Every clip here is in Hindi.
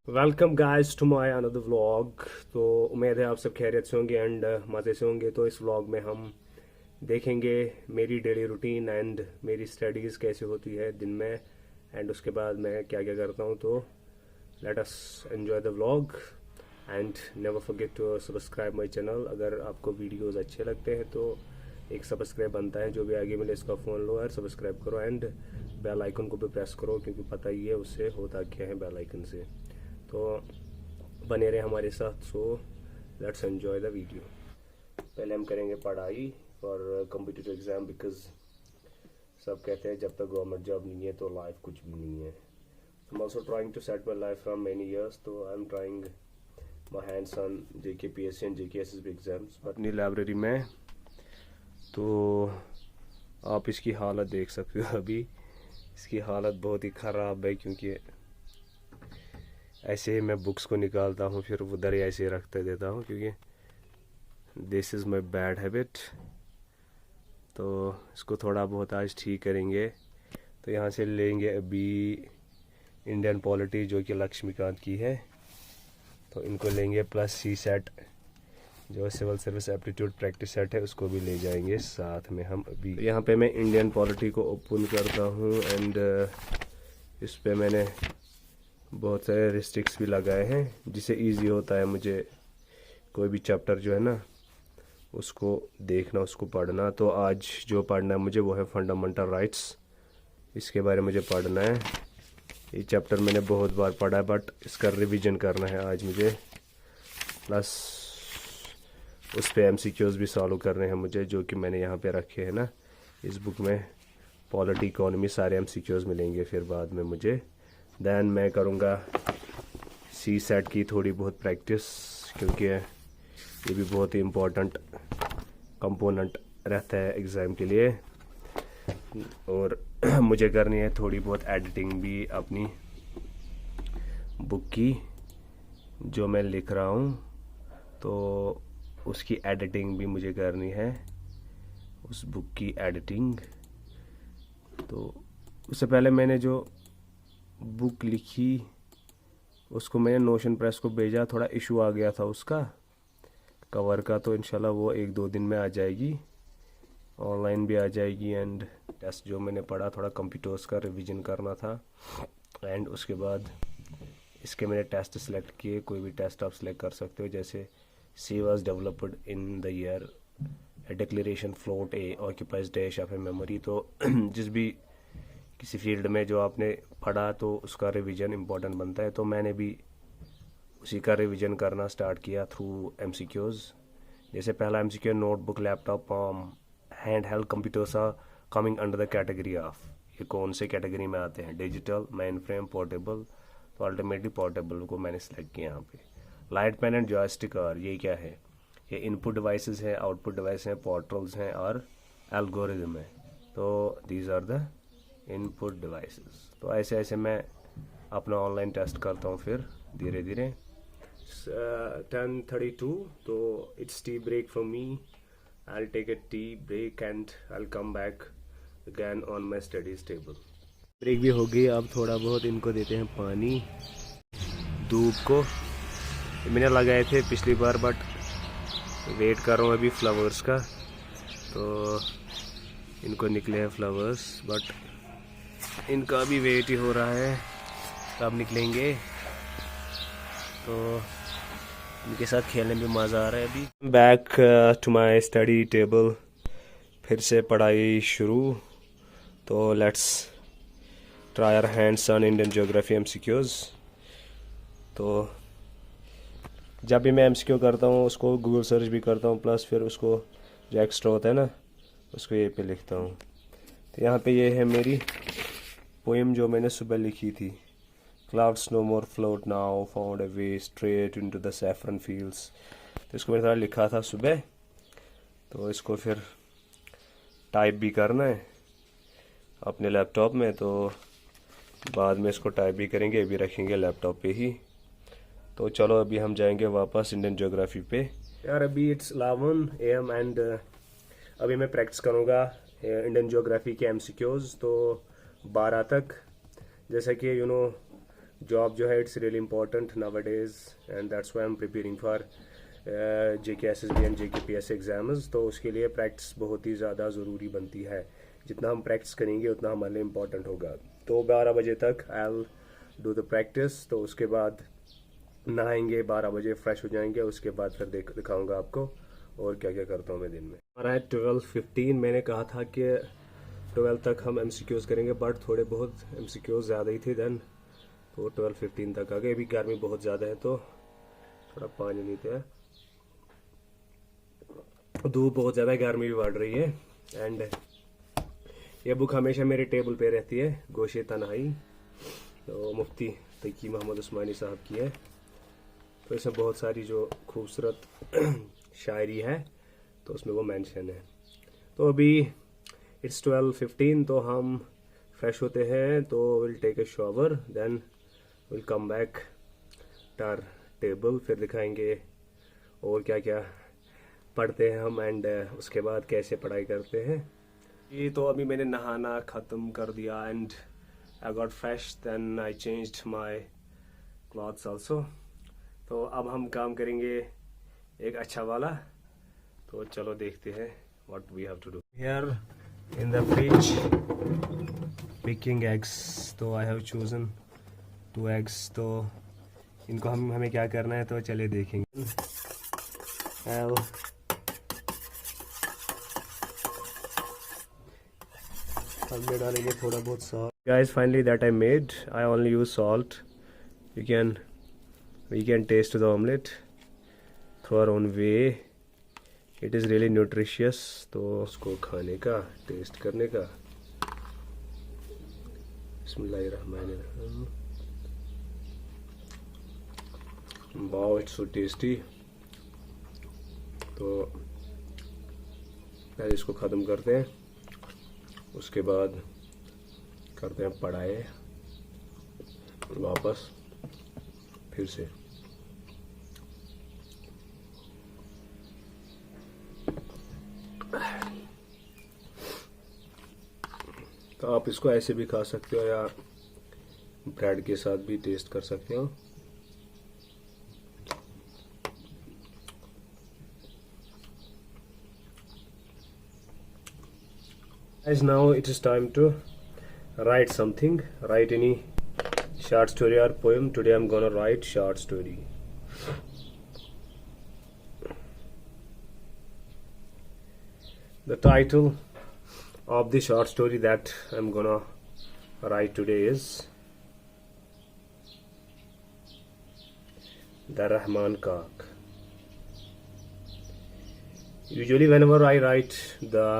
Welcome guys to my another vlog. तो उम्मीद है आप सब खैरियत से होंगे एंड मज़े से होंगे। तो इस व्लॉग में हम देखेंगे मेरी डेली रूटीन एंड मेरी स्टडीज़ कैसे होती है दिन में एंड उसके बाद मैं क्या क्या करता हूँ। तो let us enjoy the vlog and never forget to subscribe my channel. अगर आपको वीडियोस अच्छे लगते हैं तो एक सब्सक्राइब बनता है, जो भी आगे मिले इसका फ़ोन लो और सब्सक्राइब करो एंड बेल आइकन को भी प्रेस करो, क्योंकि पता ही है उससे होता क्या है बेल आइकन से। तो बने रहे हमारे साथ। So let's enjoy the video. पहले हम करेंगे पढ़ाई फॉर कॉम्पिटिटिव एग्ज़ाम, बिकॉज सब कहते हैं जब तक गवर्नमेंट जॉब नहीं है तो लाइफ कुछ भी नहीं है। I am also trying to set my life from many years, तो I am trying my hands on JKPSC and JKSSB exams अपनी लाइब्रेरी में। तो आप इसकी हालत देख सकते हो। अभी इसकी हालत बहुत ही ख़राब है, क्योंकि ऐसे ही मैं बुक्स को निकालता हूँ फिर उधर ही ऐसे ही रखते देता हूँ, क्योंकि this is my bad habit. तो इसको थोड़ा बहुत आज ठीक करेंगे। तो यहाँ से लेंगे अभी इंडियन पॉलिटी जो कि लक्ष्मीकांत की है, तो इनको लेंगे प्लस CSET जो civil service aptitude practice set है उसको भी ले जाएंगे साथ में हम अभी। तो यहाँ पे मैं इंडियन पॉलिटी को ओपन करता हूँ एंड इस पे मैंने बहुत सारे रिस्ट्रिक्ट्स भी लगाए हैं, जिससे इजी होता है मुझे कोई भी चैप्टर जो है ना उसको देखना, उसको पढ़ना। तो आज जो पढ़ना है मुझे वो है फंडामेंटल राइट्स। इसके बारे में मुझे पढ़ना है। ये चैप्टर मैंने बहुत बार पढ़ा है बट इसका रिवीजन करना है आज मुझे, प्लस उस पे MCQs भी सॉल्व करने हैं मुझे, जो कि मैंने यहाँ पे रखे हैं ना इस बुक में। पॉलिटी इकोनॉमी सारे MCQs मिलेंगे फिर बाद में मुझे। देन मैं करूँगा CSET की थोड़ी बहुत प्रैक्टिस, क्योंकि ये भी बहुत ही इम्पोर्टेंट कंपोनेंट रहता है एग्ज़ाम के लिए। और मुझे करनी है थोड़ी बहुत एडिटिंग भी अपनी बुक की जो मैं लिख रहा हूँ, तो उसकी एडिटिंग भी मुझे करनी है, उस बुक की एडिटिंग। तो उससे पहले मैंने जो बुक लिखी उसको मैंने नोशन प्रेस को भेजा, थोड़ा इशू आ गया था उसका कवर का, तो इंशाल्लाह वो 1-2 दिन में आ जाएगी, ऑनलाइन भी आ जाएगी। एंड टेस्ट जो मैंने पढ़ा थोड़ा कंप्यूटर्स का रिवीजन करना था एंड उसके बाद इसके मैंने टेस्ट सेलेक्ट किए। कोई भी टेस्ट आप सेलेक्ट कर सकते हो, जैसे C was developed in the year, a declaration float A occupies dash of a memory। तो जिस भी किसी फील्ड में जो आपने पढ़ा तो उसका रिवीजन इम्पोर्टेंट बनता है, तो मैंने भी उसी का रिवीजन करना स्टार्ट किया थ्रू MCQs। जैसे पहला MCQ notebook laptop hand held computers are coming under the category of, ये कौन से कैटेगरी में आते हैं, डिजिटल, मेन फ्रेम, पोर्टेबल। तो अल्टीमेटली पोर्टेबल को मैंने सेलेक्ट किया यहाँ पे। लाइट पेन एंड जॉयस्टिक, और ये क्या है, ये इनपुट डिवाइसेस हैं, आउटपुट डिवाइस हैं, पोर्टल्स हैं और एल्गोरिदम है। तो these are the input devices. तो ऐसे ऐसे मैं अपना ऑनलाइन टेस्ट करता हूँ फिर धीरे धीरे। 10:32, तो it's tea break for me. I take a tea break and I come back again on my studies table. Break भी हो गई, अब थोड़ा बहुत इनको देते हैं पानी। धूप को मैंने लगाए थे पिछली बार बट वेट कर रहा हूँ अभी फ्लावर्स का, तो इनको निकले हैं फ्लावर्स बट इनका भी वेट ही हो रहा है कब निकलेंगे। तो इनके साथ खेलने में मज़ा आ रहा है। अभी back to my study table, फिर से पढ़ाई शुरू। तो let's try our hands on Indian geography MCQs। तो जब भी मैं MCQ करता हूँ उसको गूगल सर्च भी करता हूँ, प्लस फिर उसको जो एक्स्ट्रा होता है ना उसको ये पे लिखता हूँ। तो यहाँ पे ये है मेरी पोएम जो मैंने सुबह लिखी थी। Clouds no more float now, found a way straight into the saffron fields. तो इसको मैंने थोड़ा लिखा था सुबह, तो इसको फिर टाइप भी करना है अपने लैपटॉप में, तो बाद में इसको टाइप भी करेंगे, अभी रखेंगे लैपटॉप पे ही। तो चलो अभी हम जाएंगे वापस इंडियन ज्योग्राफी पे। यार अभी इट्स 11 AM एंड अभी मैं प्रैक्टिस करूँगा इंडियन ज्योग्राफी के MCQs, तो 12 तक। जैसा कि जॉब जो है it's really important nowadays and that's why I am preparing for JKSSB and JKPS exams. तो उसके लिए प्रैक्टिस बहुत ही ज़्यादा ज़रूरी बनती है। जितना हम प्रैक्टिस करेंगे उतना हमारे लिए इम्पोर्टेंट होगा। तो 12 बजे तक I will do the practice. तो उसके बाद नहाएंगे, 12 बजे फ्रेश हो जाएंगे, उसके बाद फिर दिखाऊंगा आपको और क्या क्या करता हूँ मैं दिन में। हमारा है 12:15। मैंने कहा था कि 12 तक हम MCQs करेंगे, बट थोड़े बहुत MCQs ज़्यादा ही थे देन, तो 12:15 तक आ गए। अभी गर्मी बहुत ज़्यादा है तो थोड़ा पानी लेते हैं। धूप बहुत ज़्यादा है, गर्मी भी बढ़ रही है। एंड ये बुक हमेशा मेरे टेबल पे रहती है, गोशे तन्हाई, तो मुफ्ती तकी मोहम्मद उस्मानी साहब की है। तो इसमें बहुत सारी जो खूबसूरत शायरी है तो उसमें वो मेंशन है। तो अभी इट्स 12:15, तो हम फ्रेश होते हैं, तो will take a shower, then will come back to table, फिर दिखाएंगे और क्या क्या पढ़ते हैं हम एंड उसके बाद कैसे पढ़ाई करते हैं। ये तो अभी मैंने नहाना ख़त्म कर दिया and I got fresh, then I changed my clothes also. तो अब हम काम करेंगे एक अच्छा वाला, तो चलो देखते हैं what we have to do. Here in the fridge picking eggs, तो आई हैव चूजन 2 एग्स। तो इनको हमें क्या करना है तो चले देखेंगे। अब में डालेंगे थोड़ा बहुत salt. Guys finally that I made, I only use salt. We can taste the omelette through our own way, it is really nutritious. तो उसको खाने का, टेस्ट करने का। बिस्मिल्लाहिर्रहमानिर्रहीम। Wow, it's so tasty. तो पहले इसको ख़त्म करते हैं, उसके बाद करते हैं पढ़ाई वापस फिर से। तो आप इसको ऐसे भी खा सकते हो या ब्रेड के साथ भी टेस्ट कर सकते हो। As now it is time to write something. Write any short story or poem. Today I'm gonna write short story. The title of the short story that I'm gonna write today is The Rahman Kaak. Usually whenever I write the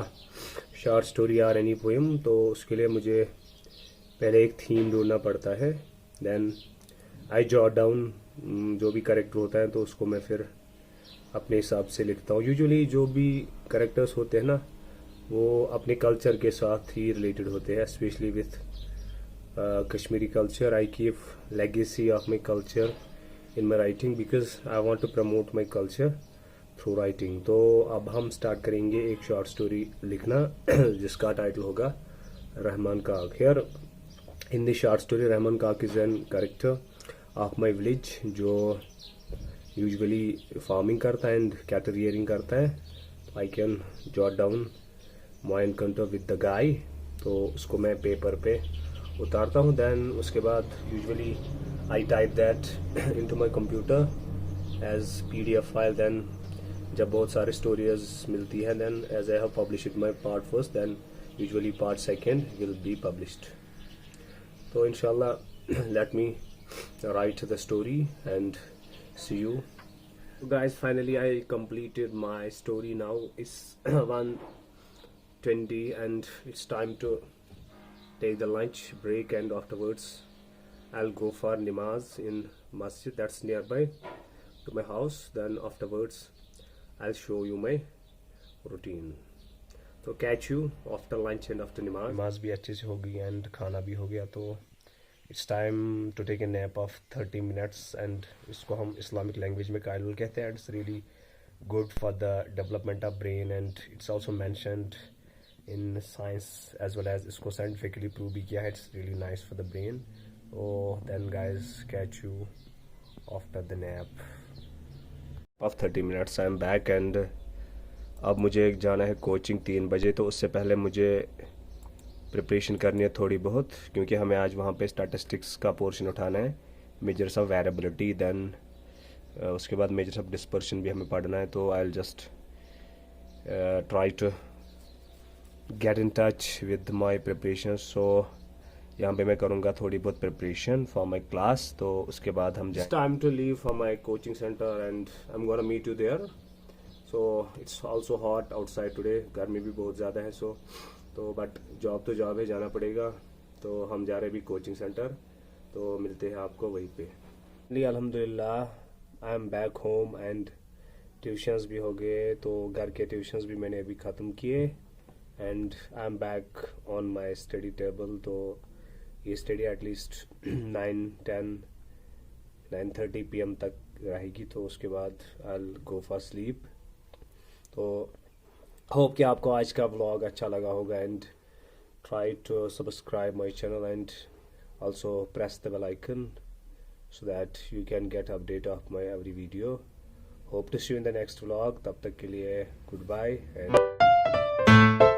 short story और एनी पोएम, तो उसके लिए मुझे पहले एक थीम ढूंढना पड़ता है। देन आई जॉट डाउन जो भी करेक्टर होता है, तो उसको मैं फिर अपने हिसाब से लिखता हूँ। यूजुअली जो भी करेक्टर्स होते हैं ना, वो अपने कल्चर के साथ ही रिलेटेड होते हैं, specially with Kashmiri culture. I keep legacy of my culture in my writing because I want to promote my culture through writing. तो अब हम स्टार्ट करेंगे एक शॉर्ट स्टोरी लिखना जिसका टाइटल होगा Rahman Kak. Here in the short story Rahman Kak is an character of my village जो यूजुअली फार्मिंग करता है एंड कैटल रियरिंग करता है। I can jot down my encounter with the guy, तो उसको मैं पेपर पे उतारता हूँ। देन उसके बाद usually I type that into my computer as PDF file. Then जब बहुत सारे स्टोरीज मिलती हैं, then as I have published my part first, then usually part second will be published. तो इंशाल्लाह let me write the story and see you guys. Finally I completed my story. Now it's 1:20 and it's time to take the lunch break, and afterwards I'll go for namaz in masjid that's nearby to my house. Then afterwards I'll show you my routine. तो catch you after lunch and after namaz. नमाज भी अच्छे से हो गई एंड खाना भी हो गया, तो it's time to take a nap of 30 minutes. And इसको हम इस्लामिक लैंग्वेज में कायलुल कहते हैं। It's really good for the development of brain and it's also mentioned in science as well as इसको साइंटिफिकली प्रूव भी किया है। It's really nice for the brain. Oh, then guys, catch you after the nap of 30 minutes. I'm back and अब मुझे जाना है कोचिंग 3 बजे, तो उससे पहले मुझे प्रिपरेशन करनी है थोड़ी बहुत, क्योंकि हमें आज वहाँ पे स्टैटिस्टिक्स का पोर्शन उठाना है, मेजर्स ऑफ वेरिएबिलिटी, देन उसके बाद मेजर्स ऑफ डिस्पर्शन भी हमें पढ़ना है. तो I will just try to get in touch with my preparation. So यहाँ पे मैं करूँगा थोड़ी बहुत प्रिपरेशन फॉर माई क्लास, तो उसके बाद हम जाए. Time to leave for my coaching centre and I am gonna meet you there. So it's also hot outside today, गर्मी भी बहुत ज़्यादा है. सो तो बट जॉब तो जॉब है, जाना पड़ेगा. तो हम जा रहे हैं भी कोचिंग सेंटर, तो मिलते हैं आपको वहीं पे. अल्हम्दुलिल्लाह I am back home and tuitions भी हो गए, तो घर के ट्यूशन्स भी मैंने अभी ख़त्म किए and I am back on my study table. तो ये स्टडी एटलीस्ट 9:30 PM तक रहेगी, तो उसके बाद I will go for sleep. तो होप कि आपको आज का व्लॉग अच्छा लगा होगा and try to subscribe my channel and also press the bell icon so that you can get update of my every video. Hope to see you in the next vlog. तब तक के लिए goodbye and